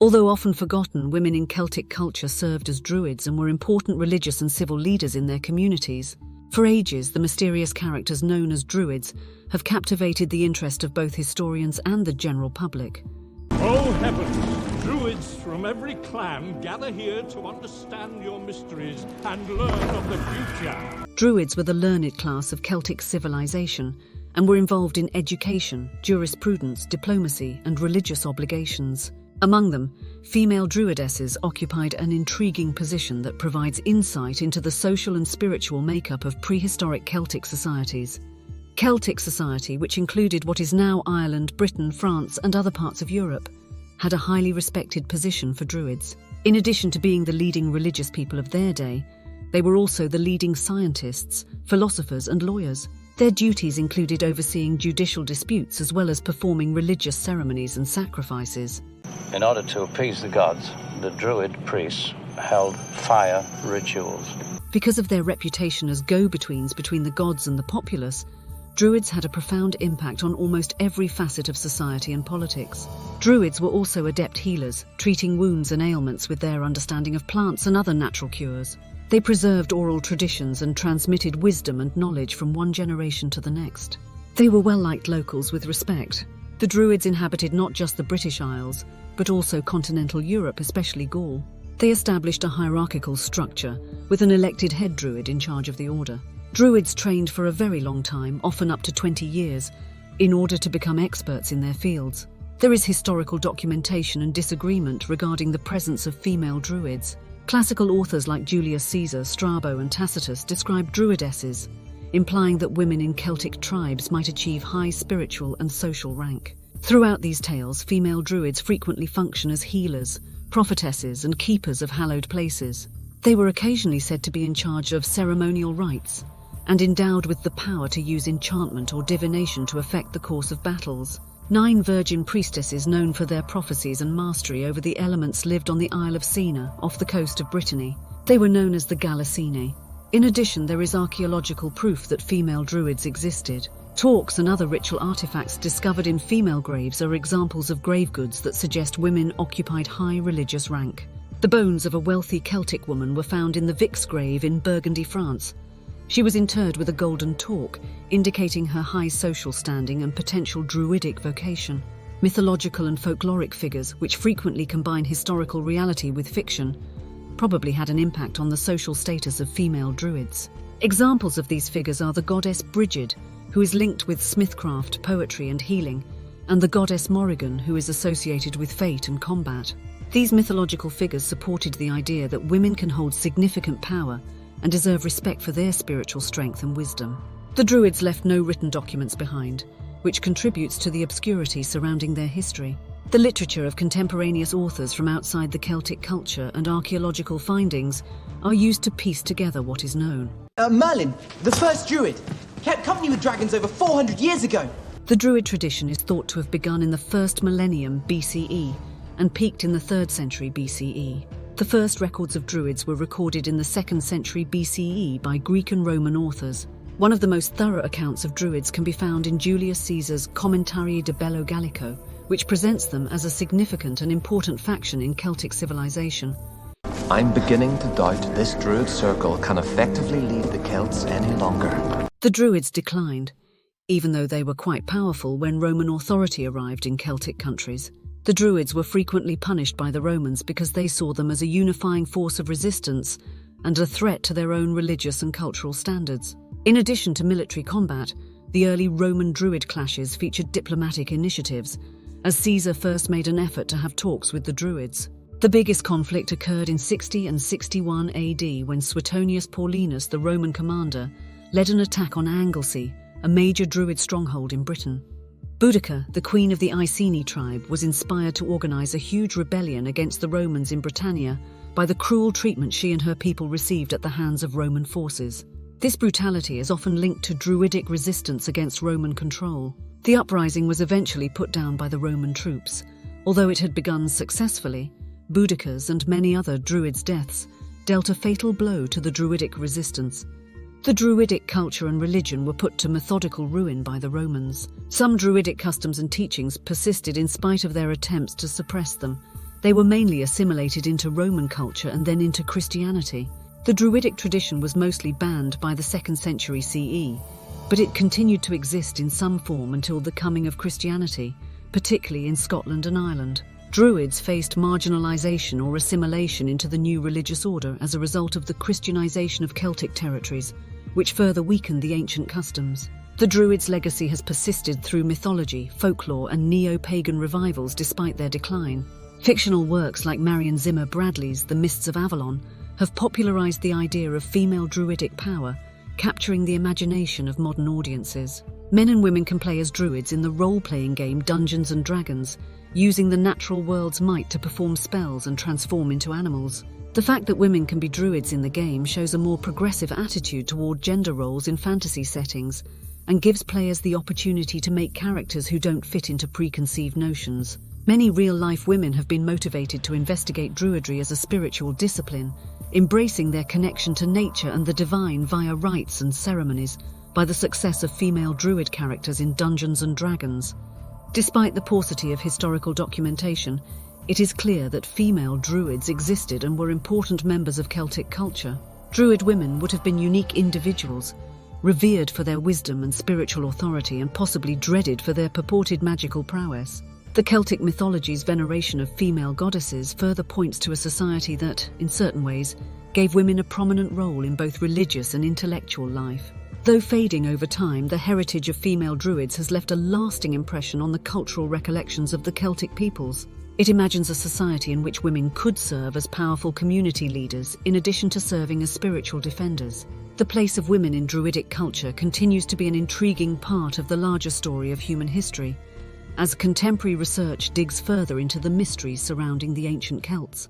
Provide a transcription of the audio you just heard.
Although often forgotten, women in Celtic culture served as Druids and were important religious and civil leaders in their communities. For ages, the mysterious characters known as Druids have captivated the interest of both historians and the general public. Oh heavens! Druids from every clan gather here to understand your mysteries and learn of the future. Druids were the learned class of Celtic civilization and were involved in education, jurisprudence, diplomacy, and religious obligations. Among them, female Druidesses occupied an intriguing position that provides insight into the social and spiritual makeup of prehistoric Celtic societies. Celtic society, which included what is now Ireland, Britain, France, and other parts of Europe, had a highly respected position for Druids. In addition to being the leading religious people of their day, they were also the leading scientists, philosophers, and lawyers. Their duties included overseeing judicial disputes as well as performing religious ceremonies and sacrifices. In order to appease the gods, the Druid priests held fire rituals. Because of their reputation as go-betweens between the gods and the populace, Druids had a profound impact on almost every facet of society and politics. Druids were also adept healers, treating wounds and ailments with their understanding of plants and other natural cures. They preserved oral traditions and transmitted wisdom and knowledge from one generation to the next. They were well-liked locals with respect. The Druids inhabited not just the British Isles, but also continental Europe, especially Gaul. They established a hierarchical structure, with an elected head Druid in charge of the order. Druids trained for a very long time, often up to 20 years, in order to become experts in their fields. There is historical documentation and disagreement regarding the presence of female Druids. Classical authors like Julius Caesar, Strabo, and Tacitus describe Druidesses, implying that women in Celtic tribes might achieve high spiritual and social rank. Throughout these tales, female Druids frequently function as healers, prophetesses, and keepers of hallowed places. They were occasionally said to be in charge of ceremonial rites and endowed with the power to use enchantment or divination to affect the course of battles. 9 virgin priestesses known for their prophecies and mastery over the elements lived on the Isle of Sina, off the coast of Brittany. They were known as the Gallicinae. In addition, there is archaeological proof that female Druids existed. Talks and other ritual artifacts discovered in female graves are examples of grave goods that suggest women occupied high religious rank. The bones of a wealthy Celtic woman were found in the Vix grave in Burgundy, France. She was interred with a golden torque, indicating her high social standing and potential Druidic vocation. Mythological and folkloric figures, which frequently combine historical reality with fiction, probably had an impact on the social status of female Druids. Examples of these figures are the goddess Brigid, who is linked with smithcraft, poetry, and healing, and the goddess Morrigan, who is associated with fate and combat. These mythological figures supported the idea that women can hold significant power and deserve respect for their spiritual strength and wisdom. The Druids left no written documents behind, which contributes to the obscurity surrounding their history. The literature of contemporaneous authors from outside the Celtic culture and archaeological findings are used to piece together what is known. Merlin, the first Druid, kept company with dragons over 400 years ago. The Druid tradition is thought to have begun in the 1st millennium BCE and peaked in the 3rd century BCE. The first records of Druids were recorded in the 2nd century BCE by Greek and Roman authors. One of the most thorough accounts of Druids can be found in Julius Caesar's Commentarii de Bello Gallico, which presents them as a significant and important faction in Celtic civilization. I'm beginning to doubt this Druid circle can effectively lead the Celts any longer. The Druids declined, even though they were quite powerful when Roman authority arrived in Celtic countries. The Druids were frequently punished by the Romans because they saw them as a unifying force of resistance and a threat to their own religious and cultural standards. In addition to military combat, the early Roman Druid clashes featured diplomatic initiatives, as Caesar first made an effort to have talks with the Druids. The biggest conflict occurred in 60 and 61 AD when Suetonius Paulinus, the Roman commander, led an attack on Anglesey, a major Druid stronghold in Britain. Boudica, the queen of the Iceni tribe, was inspired to organize a huge rebellion against the Romans in Britannia by the cruel treatment she and her people received at the hands of Roman forces. This brutality is often linked to Druidic resistance against Roman control. The uprising was eventually put down by the Roman troops. Although it had begun successfully, Boudica's and many other Druids' deaths dealt a fatal blow to the Druidic resistance. The Druidic culture and religion were put to methodical ruin by the Romans. Some Druidic customs and teachings persisted in spite of their attempts to suppress them, They were mainly assimilated into Roman culture and then into Christianity. The Druidic tradition was mostly banned by the 2nd century CE, but it continued to exist in some form until the coming of Christianity, particularly in Scotland and Ireland. Druids faced marginalisation or assimilation into the new religious order as a result of the Christianization of Celtic territories, which further weakened the ancient customs. The Druids' legacy has persisted through mythology, folklore, and neo-pagan revivals despite their decline. Fictional works like Marion Zimmer Bradley's The Mists of Avalon have popularised the idea of female druidic power, capturing the imagination of modern audiences. Men and women can play as druids in the role-playing game Dungeons & Dragons, using the natural world's might to perform spells and transform into animals. The fact that women can be druids in the game shows a more progressive attitude toward gender roles in fantasy settings, and gives players the opportunity to make characters who don't fit into preconceived notions. Many real-life women have been motivated to investigate druidry as a spiritual discipline, embracing their connection to nature and the divine via rites and ceremonies by the success of female druid characters in Dungeons & Dragons. Despite the paucity of historical documentation, it is clear that female druids existed and were important members of Celtic culture. Druid women would have been unique individuals, revered for their wisdom and spiritual authority and possibly dreaded for their purported magical prowess. The Celtic mythology's veneration of female goddesses further points to a society that, in certain ways, gave women a prominent role in both religious and intellectual life. Though fading over time, the heritage of female druids has left a lasting impression on the cultural recollections of the Celtic peoples. It imagines a society in which women could serve as powerful community leaders in addition to serving as spiritual defenders. The place of women in druidic culture continues to be an intriguing part of the larger story of human history, as contemporary research digs further into the mysteries surrounding the ancient Celts.